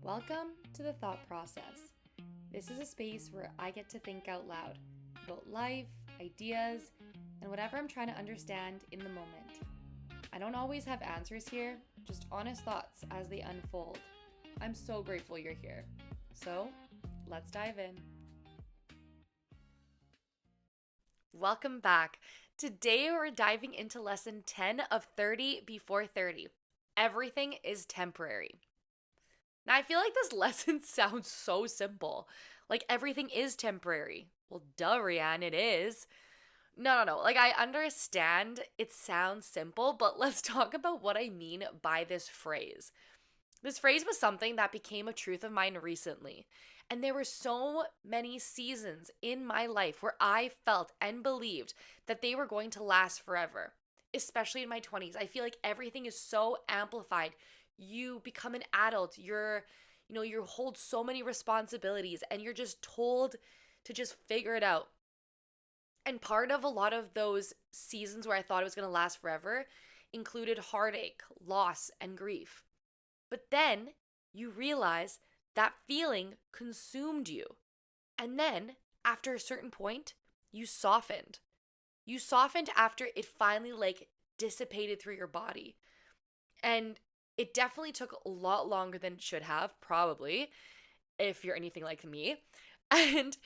Welcome to the thought process. This is a space where I get to think out loud about life, ideas, and whatever I'm trying to understand in the moment. I don't always have answers here, just honest thoughts as they unfold. I'm so grateful you're here. So, let's dive in. Welcome back. Today we're diving into lesson 10 of 30 before 30. Everything is temporary. Now, I feel like this lesson sounds so simple. Like everything is temporary. Well, duh, Rianne, it is. No. Like, I understand it sounds simple, but let's talk about what I mean by this phrase. This phrase was something that became a truth of mine recently. And there were so many seasons in my life where I felt and believed that they were going to last forever, especially in my 20s. I feel like everything is so amplified. You become an adult, you hold so many responsibilities and you're just told to just figure it out. And part of a lot of those seasons where I thought it was going to last forever included heartache, loss, and grief. But then you realize that feeling consumed you. And then after a certain point, you softened. You softened after it finally dissipated through your body. And it definitely took a lot longer than it should have, probably, if you're anything like me. And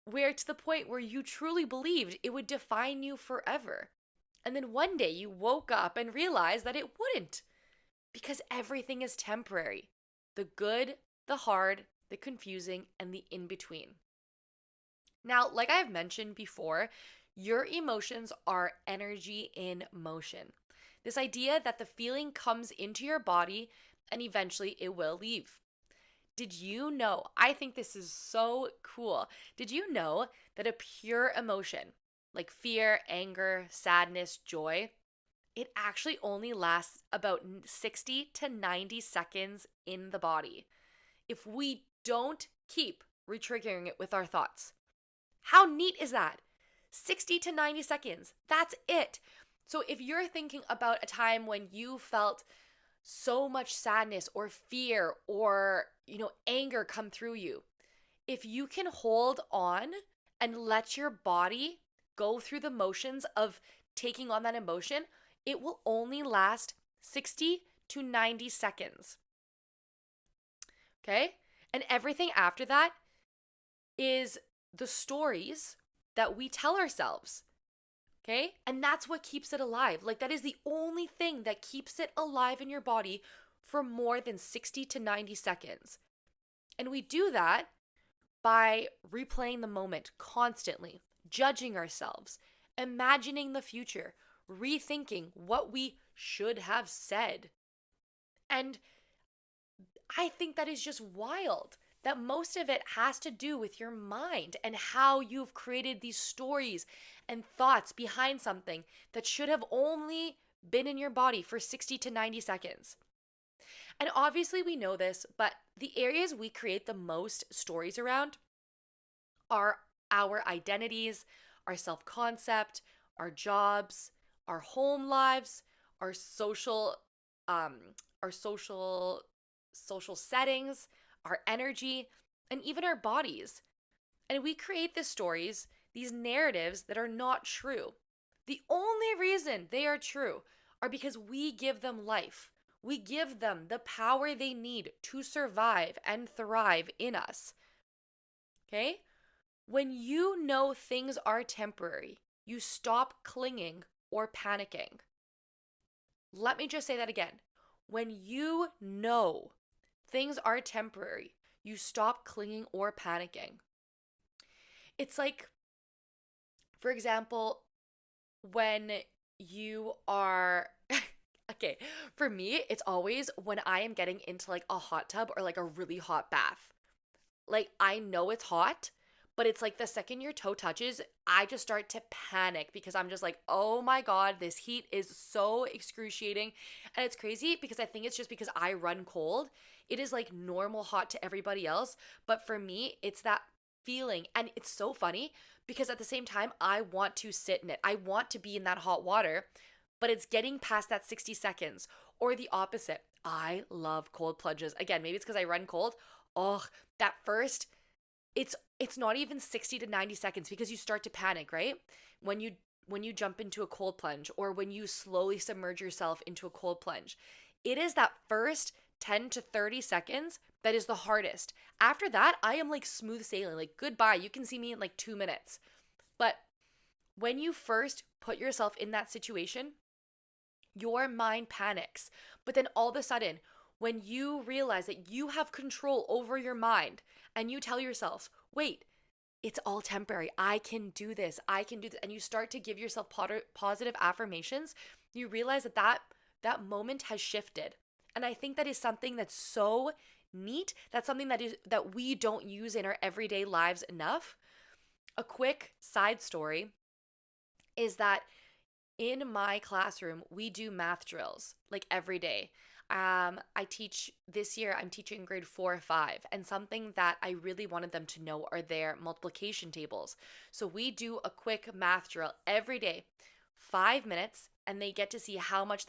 we're to the point where you truly believed it would define you forever. And then one day you woke up and realized that it wouldn't. Because everything is temporary. The good, the hard, the confusing, and the in-between. Now, like I've mentioned before, your emotions are energy in motion. This idea that the feeling comes into your body and eventually it will leave. Did you know? I think this is so cool. Did you know that a pure emotion, like fear, anger, sadness, joy, it actually only lasts about 60 to 90 seconds in the body if we don't keep retriggering it with our thoughts? How neat is that? 60 to 90 seconds. That's it. So if you're thinking about a time when you felt so much sadness or fear or, anger come through you, if you can hold on and let your body go through the motions of taking on that emotion, it will only last 60 to 90 seconds. Okay? And everything after that is the stories that we tell ourselves. Okay? And that's what keeps it alive. That is the only thing that keeps it alive in your body for more than 60 to 90 seconds. And we do that by replaying the moment constantly, judging ourselves, imagining the future, rethinking what we should have said. And I think that is just wild. That most of it has to do with your mind and how you've created these stories and thoughts behind something that should have only been in your body for 60 to 90 seconds. And obviously we know this, but the areas we create the most stories around are our identities, our self-concept, our jobs, our home lives, our social settings, our energy, and even our bodies. And we create these stories, these narratives that are not true. The only reason they are true are because we give them life. We give them the power they need to survive and thrive in us. Okay? When you know things are temporary, you stop clinging or panicking. Let me just say that again. When you know things are temporary, you stop clinging or panicking. It's like, for example, when you are, okay, for me, it's always when I am getting into a hot tub or a really hot bath. I know it's hot, but it's the second your toe touches, I just start to panic because I'm just oh my God, this heat is so excruciating. And it's crazy because I think it's just because I run cold. It is normal hot to everybody else. But for me, it's that feeling. And it's so funny because at the same time, I want to sit in it. I want to be in that hot water, but it's getting past that 60 seconds. Or the opposite. I love cold plunges. Again, maybe it's because I run cold. Oh, that first, it's not even 60 to 90 seconds because you start to panic, right? When you jump into a cold plunge or when you slowly submerge yourself into a cold plunge. It is that first 10 to 30 seconds that is the hardest. After that, I am like smooth sailing. Like goodbye. You can see me in like 2 minutes. But when you first put yourself in that situation, your mind panics. But then all of a sudden, when you realize that you have control over your mind and you tell yourself, wait, it's all temporary. I can do this. I can do this. And you start to give yourself positive affirmations, you realize that moment has shifted. And I think that is something that's so neat. That's something that we don't use in our everyday lives enough. A quick side story is that in my classroom, we do math drills like every day. I teach this year, I'm teaching grade 4 or 5, and something that I really wanted them to know are their multiplication tables. So we do a quick math drill every day, 5 minutes, and they get to see how much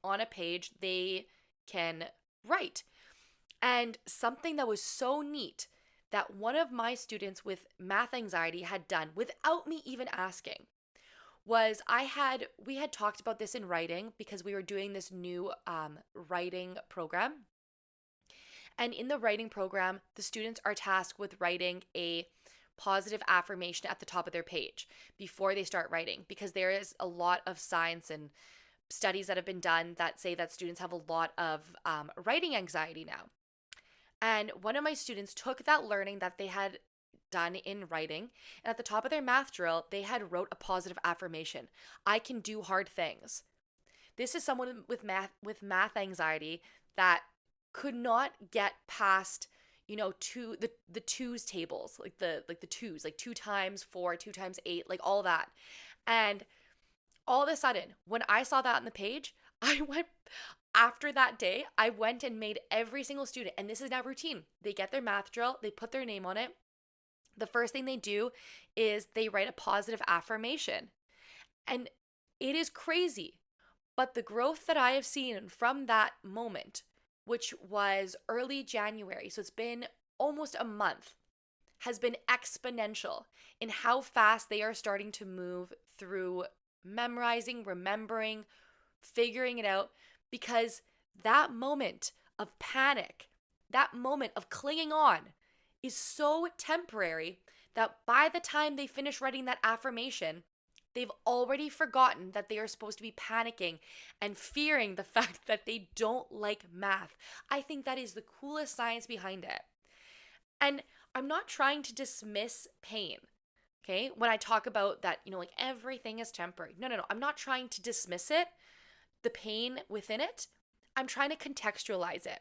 on a page they can write. And something that was so neat that one of my students with math anxiety had done without me even asking was we had talked about this in writing because we were doing this new writing program. And in the writing program, the students are tasked with writing a positive affirmation at the top of their page before they start writing, because there is a lot of science and studies that have been done that say that students have a lot of writing anxiety now. And one of my students took that learning that they had done in writing, and at the top of their math drill, they had wrote a positive affirmation. I can do hard things. This is someone with math anxiety that could not get past, the twos tables, like the twos, like 2 times 4, 2 times 8, like all that. And all of a sudden, when I saw that on the page, after that day, I went and made every single student, and this is now routine. They get their math drill, they put their name on it. The first thing they do is they write a positive affirmation. And it is crazy. But the growth that I have seen from that moment, which was early January, so it's been almost a month, has been exponential in how fast they are starting to move through memorizing, remembering, figuring it out, because that moment of panic, that moment of clinging on is so temporary that by the time they finish writing that affirmation, they've already forgotten that they are supposed to be panicking and fearing the fact that they don't like math. I think that is the coolest science behind it. And I'm not trying to dismiss pain. Okay? When I talk about that, like everything is temporary. No. I'm not trying to dismiss it, the pain within it. I'm trying to contextualize it.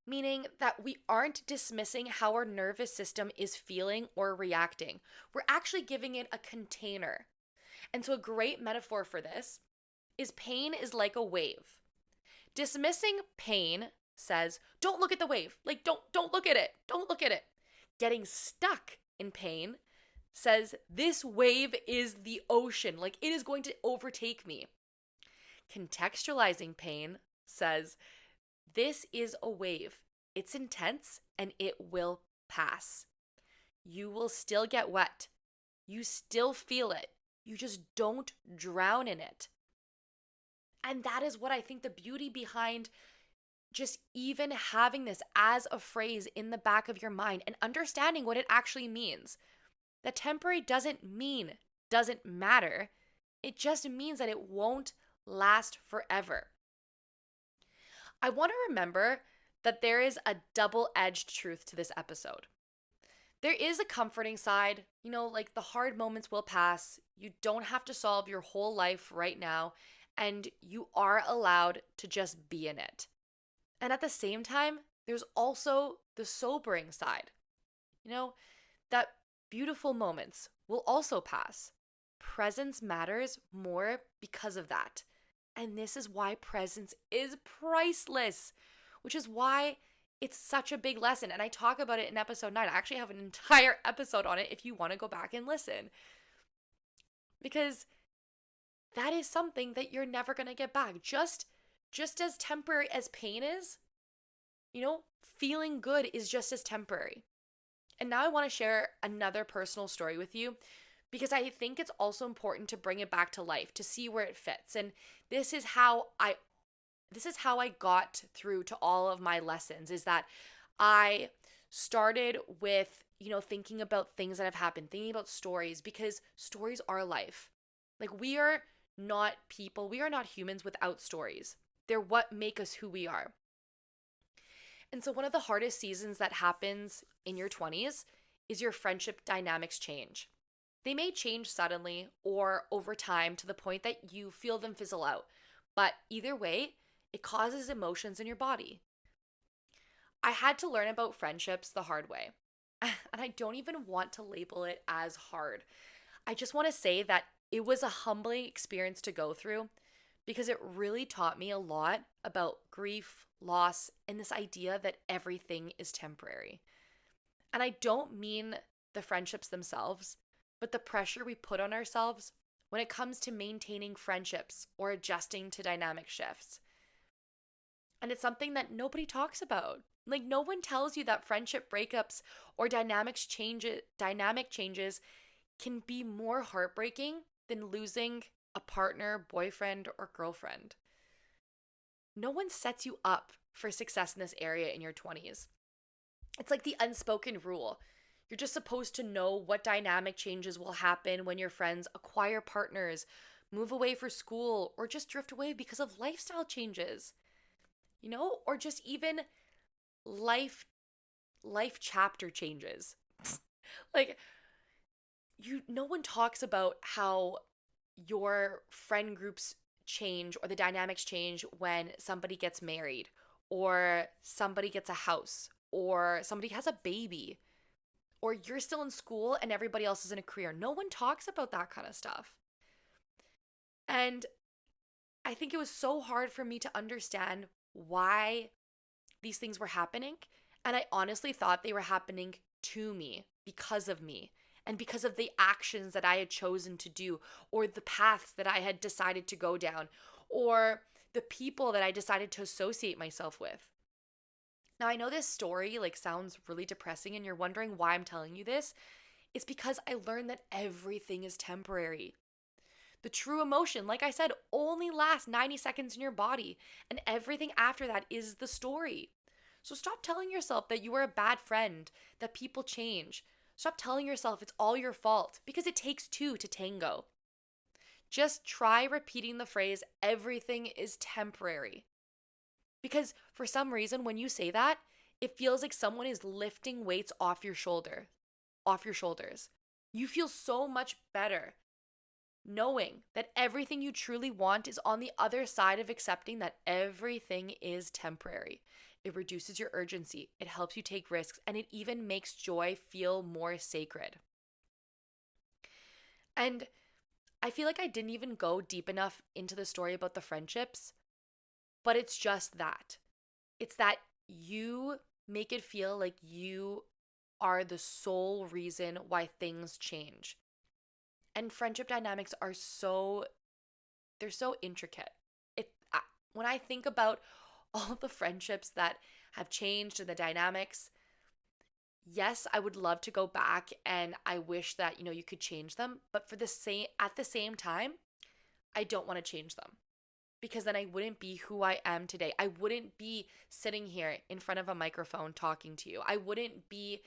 Meaning that we aren't dismissing how our nervous system is feeling or reacting. We're actually giving it a container. And so a great metaphor for this is pain is like a wave. Dismissing pain says, don't look at the wave. Like don't look at it. Don't look at it. Getting stuck in pain says this wave is the ocean. Like it is going to overtake me. Contextualizing pain says, this is a wave. It's intense and it will pass. You will still get wet. You still feel it. You just don't drown in it. And that is what I think the beauty behind just even having this as a phrase in the back of your mind and understanding what it actually means. That temporary doesn't matter. It just means that it won't last forever. I want to remember that there is a double-edged truth to this episode. There is a comforting side, like the hard moments will pass. You don't have to solve your whole life right now, and you are allowed to just be in it. And at the same time, there's also the sobering side. That beautiful moments will also pass. Presence matters more because of that. And this is why presence is priceless, which is why it's such a big lesson. And I talk about it in episode 9. I actually have an entire episode on it if you want to go back and listen. Because that is something that you're never going to get back. Just just as temporary as pain is, feeling good is just as temporary. And now I want to share another personal story with you because I think it's also important to bring it back to life to see where it fits. And this is how I got through to all of my lessons, is that I started with, thinking about things that have happened, thinking about stories, because stories are life. Like, we are not people, we are not humans without stories. They're what make us who we are. And so one of the hardest seasons that happens in your 20s is your friendship dynamics change. They may change suddenly or over time to the point that you feel them fizzle out. But either way, it causes emotions in your body. I had to learn about friendships the hard way. And I don't even want to label it as hard. I just want to say that it was a humbling experience to go through because it really taught me a lot about grief, loss, and this idea that everything is temporary. And I don't mean the friendships themselves, but the pressure we put on ourselves when it comes to maintaining friendships or adjusting to dynamic shifts. And it's something that nobody talks about. Like, no one tells you that friendship breakups or dynamic changes can be more heartbreaking than losing a partner, boyfriend, or girlfriend. No one sets you up for success in this area in your 20s. It's like the unspoken rule. You're just supposed to know what dynamic changes will happen when your friends acquire partners, move away for school, or just drift away because of lifestyle changes. Or just even life chapter changes. Like, no one talks about how your friend groups change or the dynamics change when somebody gets married or somebody gets a house or somebody has a baby or you're still in school and everybody else is in a career. No one talks about that kind of stuff. And I think it was so hard for me to understand why these things were happening. And I honestly thought they were happening to me, because of me, and because of the actions that I had chosen to do, or the paths that I had decided to go down, or the people that I decided to associate myself with. Now, I know this story sounds really depressing and you're wondering why I'm telling you this. It's because I learned that everything is temporary. The true emotion, like I said, only lasts 90 seconds in your body, and everything after that is the story. So stop telling yourself that you are a bad friend, that people change. Stop telling yourself it's all your fault, because it takes two to tango. Just try repeating the phrase, everything is temporary. Because for some reason, when you say that, it feels like someone is lifting weights off your shoulders. You feel so much better knowing that everything you truly want is on the other side of accepting that everything is temporary. It reduces your urgency, it helps you take risks, and it even makes joy feel more sacred. And I feel like I didn't even go deep enough into the story about the friendships, but it's just that. It's that you make it feel like you are the sole reason why things change. And friendship dynamics are they're so intricate. When I think about all the friendships that have changed and the dynamics, yes, I would love to go back and I wish that, you could change them, but at the same time, I don't want to change them because then I wouldn't be who I am today. I wouldn't be sitting here in front of a microphone talking to you. I wouldn't be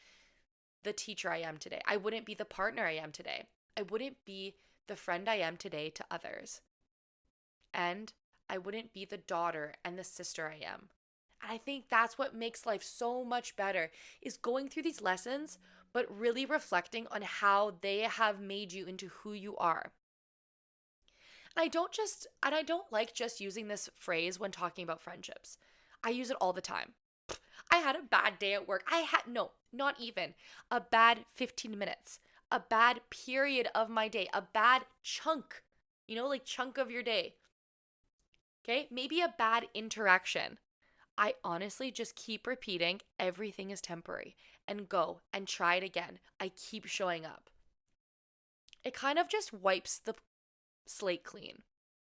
the teacher I am today. I wouldn't be the partner I am today. I wouldn't be the friend I am today to others. And I wouldn't be the daughter and the sister I am. And I think that's what makes life so much better, is going through these lessons, but really reflecting on how they have made you into who you are. And I don't like just using this phrase when talking about friendships. I use it all the time. I had a bad day at work. No, not even a bad 15 minutes, a bad period of my day, a bad chunk, chunk of your day. Okay, maybe a bad interaction. I honestly just keep repeating everything is temporary and go and try it again. I keep showing up. It kind of just wipes the slate clean.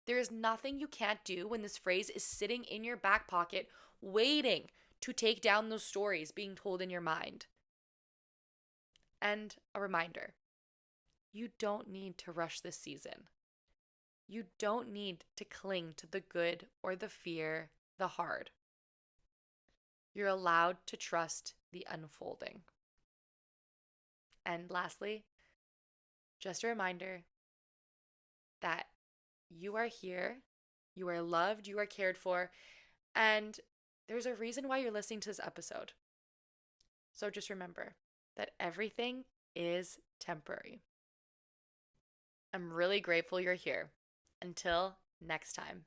There is nothing you can't do when this phrase is sitting in your back pocket, waiting to take down those stories being told in your mind. And a reminder, you don't need to rush this season. You don't need to cling to the good or the fear, the hard. You're allowed to trust the unfolding. And lastly, just a reminder that you are here, you are loved, you are cared for, and there's a reason why you're listening to this episode. So just remember that everything is temporary. I'm really grateful you're here. Until next time.